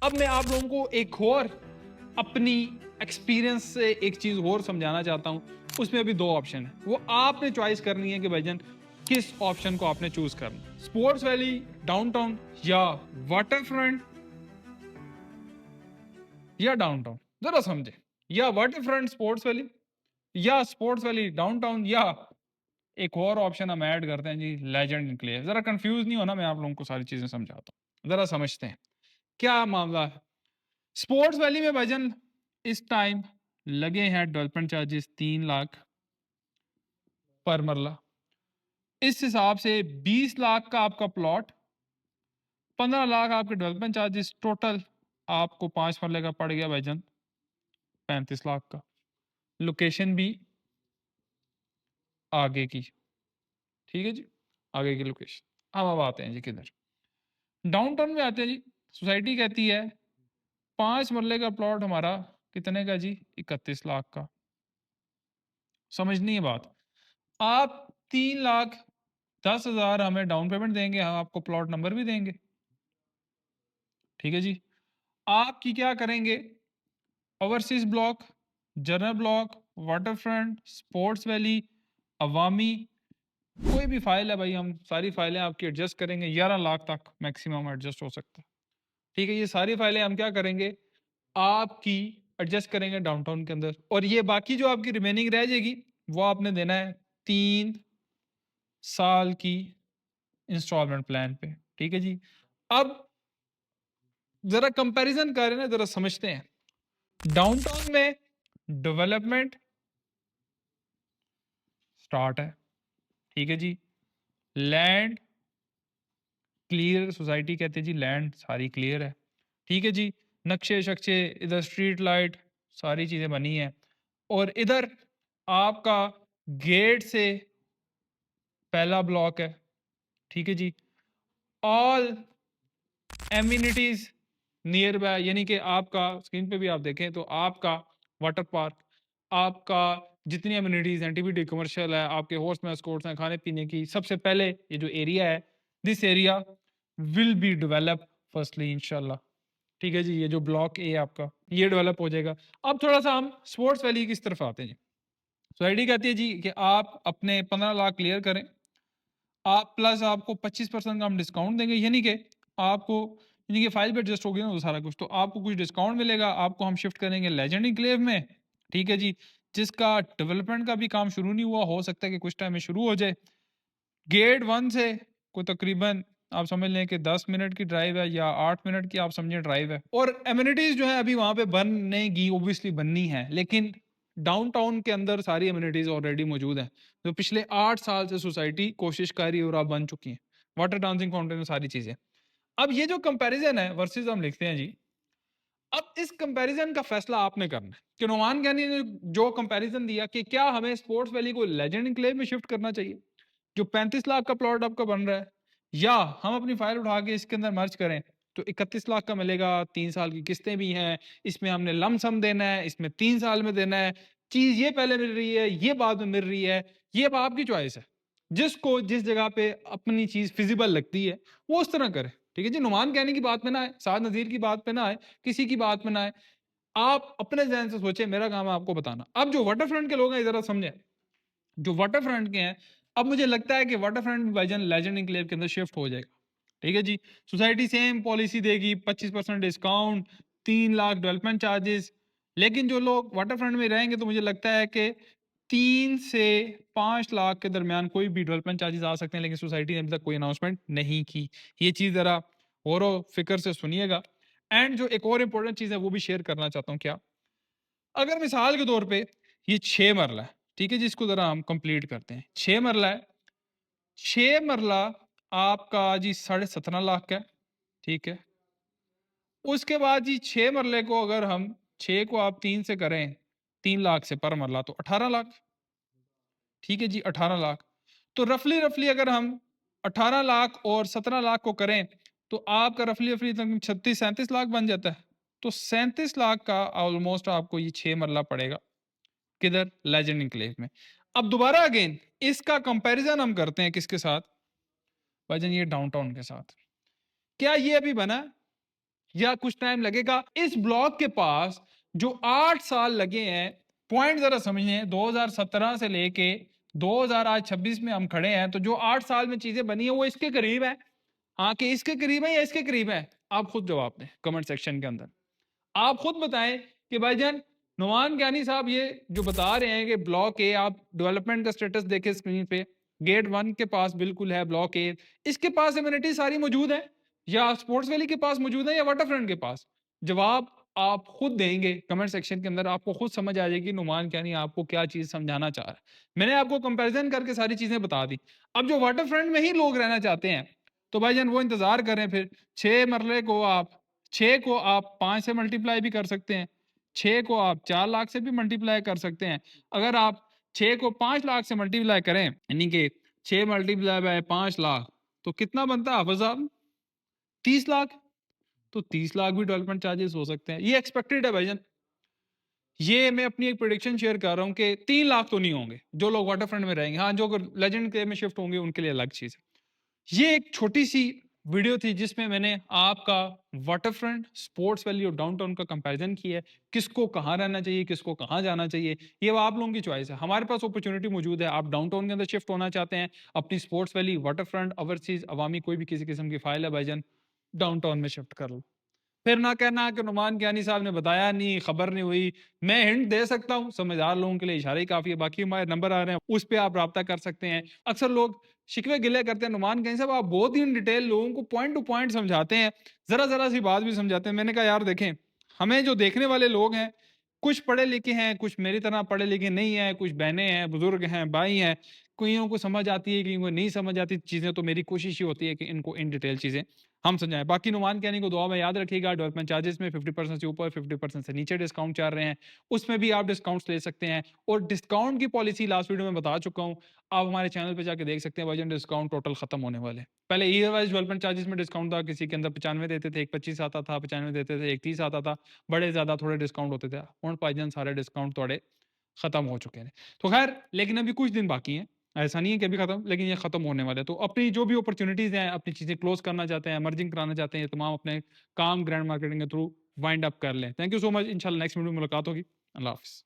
अब मैं आप लोगों को एक और अपनी एक्सपीरियंस से एक चीज और समझाना चाहता हूं। उसमें अभी दो ऑप्शन है, वो आपने चॉइस करनी है कि भाईजान किस ऑप्शन को आपने चूज करना, स्पोर्ट्स वैली, डाउनटाउन या वाटर फ्रंट या डाउनटाउन। जरा समझे, या वाटर फ्रंट स्पोर्ट्स वैली या स्पोर्ट्स वैली डाउनटाउन, या एक और ऑप्शन हम ऐड करते हैं जी, लेजेंड एनक्लेव। जरा कंफ्यूज नहीं होना, मैं आप लोगों को सारी चीजें समझाता हूँ, जरा समझते हैं क्या मामला है। स्पोर्ट्स वैली में भाईजान इस टाइम लगे हैं डेवलपमेंट चार्जेस 3 लाख पर मरला। इस हिसाब से 20 लाख का आपका प्लॉट, 15 लाख आपके डेवलपमेंट चार्जेस, टोटल आपको 5 मरले का पड़ गया भाईजान 35 लाख का। लोकेशन भी आगे की, ठीक है जी, आगे की लोकेशन। अब आते हैं जी किधर, डाउनटाउन में आते हैं जी। सोसाइटी कहती है 5 मरले का प्लॉट हमारा कितने का जी, 31 लाख का। समझनी है बात। आप 3,10,000 हमें डाउन पेमेंट देंगे, हम आपको प्लॉट नंबर भी देंगे, ठीक है जी। आपकी क्या करेंगे, overseas block, general block, water front, sports valley, अवामी, कोई भी फाइल है भाई, हम सारी फाइलें आपकी एडजस्ट करेंगे। 11 लाख तक मैक्सिमम एडजस्ट हो सकता है, ठीक है। ये सारी फाइलें हम क्या करेंगे, आपकी एडजस्ट करेंगे डाउनटाउन के अंदर। और ये बाकी जो आपकी रिमेनिंग रह जाएगी वो आपने देना है 3 साल की इंस्टॉलमेंट प्लान पे, ठीक है जी। अब जरा कंपैरिजन करें ना, जरा समझते हैं। डाउनटाउन में डेवलपमेंट स्टार्ट है, ठीक है जी। लैंड क्लियर, सोसाइटी कहते हैं जी लैंड सारी क्लियर है, ठीक है जी। नक्शे शक्शे, इधर स्ट्रीट लाइट, सारी चीजें बनी है। और इधर आपका गेट से पहला ब्लॉक है, ठीक है जी। ऑल एम्यूनिटीज नियर बाय, यानी कि आपका स्क्रीन पे भी आप देखें तो आपका वाटर पार्क, आपका जितनी एम्यूनिटीज हैं, टीबीटी कमर्शियल है, आपके हॉर्स मैस्कोट्स हैं, खाने पीने की। सबसे पहले ये जो एरिया है, this area will be develop firstly इंशाल्लाह, ठीक है जी। ये जो ब्लॉक ए आपका ये डेवलप हो जाएगा। अब थोड़ा सा हम स्पोर्ट्स वैली की तरफ आते हैं जी। सोसाइटी कहती है जी कि आप अपने 15 लाख क्लियर करें, आप प्लस आपको 25% का हम डिस्काउंट देंगे, यानी कि आपको, यानी कि फाइल पे एडजस्ट हो गया ना वो सारा कुछ, तो आपको कुछ डिस्काउंट मिलेगा। आपको हम शिफ्ट करेंगे लेजेंड एन्क्लेव में, ठीक है जी, जिसका डेवलपमेंट का भी काम शुरू नहीं हुआ, हो सकता है कि कुछ टाइम में शुरू हो जाए। गेट 1 से कोई तकरीबन आप समझ लें कि 10 मिनट की ड्राइव है या 8 मिनट की आप समझिए ड्राइव है। और एमिनिटीज जो है अभी वहां पे बनेगी, ऑब्वियसली बननी है, लेकिन डाउनटाउन के अंदर सारी एमिनिटीज ऑलरेडी मौजूद हैं, जो पिछले 8 साल से सोसाइटी कोशिश कर रही है और अब बन चुकी है। वाटर डांसिंग फाउंटेन, सारी चीजें। अब ये जो कंपैरिजन है वर्सेस हम लिखते हैं जी, अब इस कंपैरिजन का फैसला आपने करना है कि नुमान ज्ञानी ने जो कंपैरिजन दिया कि क्या हमें स्पोर्ट्स वैली को लेजेंड एन्क्लेव में शिफ्ट करना चाहिए, जो 35 लाख का प्लॉट आपका बन रहा है, या हम अपनी फाइल उठा के इसके अंदर मर्ज करें तो 31 लाख का मिलेगा। 3 साल की किस्तें भी हैं, इसमें हमने लमसम देना है, इसमें 3 साल में देना है। चीज ये पहले मिल रही है, ये बाद में मिल रही है, ये अब आपकी चॉइस है। जिसको जिस जगह पे अपनी चीज फिजिबल लगती है वो उस तरह करे, ठीक है जी। नुमान कहने की बात में ना आए, साद नजीर की बात पे ना आए, किसी की बात में ना आए, आप अपने जहन से सोचे, मेरा काम है आपको बताना। अब जो वाटर फ्रंट के लोग हैं जरा समझे, जो वाटर फ्रंट के हैं, अब मुझे लगता है कि वाटर फ्रंट भी भाईजान लेजेंड एन्क्लेव के अंदर शिफ्ट हो जाएगा, ठीक है जी। सोसाइटी सेम पॉलिसी देगी, 25% डिस्काउंट, 3 लाख डेवलपमेंट चार्जेस। लेकिन जो लोग वाटर फ्रंट में रहेंगे तो मुझे लगता है कि 3 से 5 लाख के दरमियान कोई भी डेवलपमेंट चार्जेस आ सकते हैं, लेकिन सोसाइटी ने अभी तक कोई अनाउंसमेंट नहीं की। ये चीज जरा गौर फिक्र से सुनिएगा। एंड जो एक और इंपॉर्टेंट चीज है वो भी शेयर करना चाहता हूँ। क्या, अगर मिसाल के तौर पे ये 6 मरला है, ठीक है जी, इसको जरा हम कंप्लीट करते हैं। 6 मरला है, 6 मरला आपका जी 17.5 लाख का है, ठीक है। उसके बाद जी 6 मरले को अगर हम 6 को आप 3 से करें, 3 लाख से पर मरला, तो 18 लाख, ठीक है जी, 18 लाख। तो रफली रफली अगर हम 18 लाख और 17 लाख को करें तो आपका रफली रफली 36-37 लाख बन जाता है। तो 37 लाख का ऑलमोस्ट आपको ये 6 मरला पड़ेगा, किधर, लेजेंड एन्क्लेव में। अब दोबारा अगेन इसका कंपैरिजन हम करते हैं किसके साथ, भाईजान ये डाउनटाउन के साथ। क्या ये अभी बना है? या कुछ टाइम लगेगा? इस ब्लॉक के पास जो 8 साल लगे हैं, पॉइंट ज़रा समझिए, 2017 से लेके 2026 में हम खड़े हैं, तो जो 8 साल में चीज़ें बनी हैं, वो इसके करीब है। हाँ, कि इसके करीब है या इसके करीब है? आप खुद जवाब दें कमेंट सेक्शन के अंदर। आप खुद बताएं कि भाईजान नुमान ज्ञानी साहब ये जो बता रहे हैं कि ब्लॉक ए, आप डेवलपमेंट का स्टेटस देखें स्क्रीन पे, गेट 1 के पास बिल्कुल है ब्लॉक ए, इसके पास एमिनिटी सारी मौजूद है, या स्पोर्ट्स वैली के पास मौजूद है, या वाटरफ्रंट के पास? जवाब आप खुद देंगे कमेंट सेक्शन के अंदर, आपको खुद समझ आ जाएगी नुमान ज्ञानी आपको क्या चीज समझाना चाह रहा है। मैंने आपको कंपैरिजन करके सारी चीजें बता दी। अब जो वाटरफ्रंट में ही लोग रहना चाहते हैं, तो भाईजान वो इंतजार करें फिर। 6 मरले को आप 6 को आप 5 से मल्टीप्लाई भी कर सकते हैं, 6 को आप 4 लाख से भी मल्टीप्लाई कर सकते हैं। अगर आप 6 को 5 लाख से मल्टीप्लाई करें, यानी कि 6 मल्टीप्लाई बाय 5 लाख, तो कितना बनता है हाफिज साहब? 30 लाख। तो 30 लाख भी डेवलपमेंट चार्जेस हो सकते हैं, ये एक्सपेक्टेड है भाईजान। ये मैं अपनी एक प्रेडिक्शन शेयर कर रहा हूँ कि 3 लाख तो नहीं होंगे जो लोग वाटर फ्रंट में रहेंगे। हाँ, जो लेजेंड के में शिफ्ट होंगे उनके लिए अलग चीज है। ये एक छोटी सी वीडियो थी जिसमें मैंने आपका वाटरफ्रंट, स्पोर्ट्स वैली और डाउनटाउन का कंपैरिजन किया है, किसको कहाँ रहना चाहिए, किसको कहाँ जाना चाहिए, ये वो आप लोगों की चॉइस है। हमारे पास अपॉर्चुनिटी मौजूद है, आप डाउनटाउन के अंदर शिफ्ट होना चाहते हैं, अपनी स्पोर्ट्स वैली, वाटरफ्रंट, ओवरसीज, अवामी कोई भी किसी किस्म की फाइल है भाईजान, डाउनटाउन में शिफ्ट कर लो। फिर ना कहना कि नुमान ज्ञानी साहब ने बताया नहीं, खबर नहीं हुई। मैं हिंट दे सकता हूँ, समझदार लोगों के लिए इशारे ही काफी है। बाकी हमारे नंबर आ रहे हैं, उस पे आप राब्ता कर सकते हैं। अक्सर लोग शिकवे गिले करते हैं, नुमान ज्ञानी साहब आप बहुत ही इन डिटेल लोगों को पॉइंट टू पॉइंट समझाते हैं, जरा जरा सी बात भी समझाते हैं। मैंने कहा यार देखें, हमें जो देखने वाले लोग हैं, कुछ पढ़े लिखे हैं, कुछ मेरी तरह पढ़े लिखे नहीं है, कुछ बहनें हैं, बुजुर्ग हैं, भाई हैं, कईयों को समझ आती है, कईयों को नहीं समझ आती चीजें। तो मेरी कोशिश ही होती है कि इनको इन डिटेल चीजें हम समझाएं। बाकी नुमान कहने को दुआ में याद रखिएगा, डेवलपमेंट चार्जेस में 50% से ऊपर, 50% से नीचे डिस्काउंट चल रहे हैं, उसमें भी आप डिस्काउंट्स ले सकते हैं। और डिस्काउंट की पॉलिसी लास्ट वीडियो में बता चुका हूँ, आप हमारे चैनल पे जाके देख सकते हैं। भाईजान डिस्काउंट टोटल खत्म होने वाले हैं। पहले ईयर वाइज डेवलपमेंट चार्जेस में डिस्काउंट था, किसी के अंदर 95 देते थे, एक 25 आता था, 95 देते थे, एक 30 आता था, बड़े ज्यादा थोड़े डिस्काउंट होते थे। और भाईजान सारे डिस्काउंट थोड़े खत्म हो चुके हैं। तो खैर, लेकिन अभी कुछ दिन बाकी हैं, ऐसा नहीं है कि अभी खत्म, लेकिन ये खत्म होने वाले हैं। तो अपनी जो भी अपॉर्चुनिटीज हैं, अपनी चीजें क्लोज करना चाहते हैं, मर्जिंग कराना चाहते हैं, ये तमाम अपने काम ग्रैंड मार्केटिंग के थ्रू वाइंड अप कर लें। Thank you so much. इंशाल्लाह नेक्स्ट वीडियो में मुलाकात होगी। अल्लाह हाफिज़।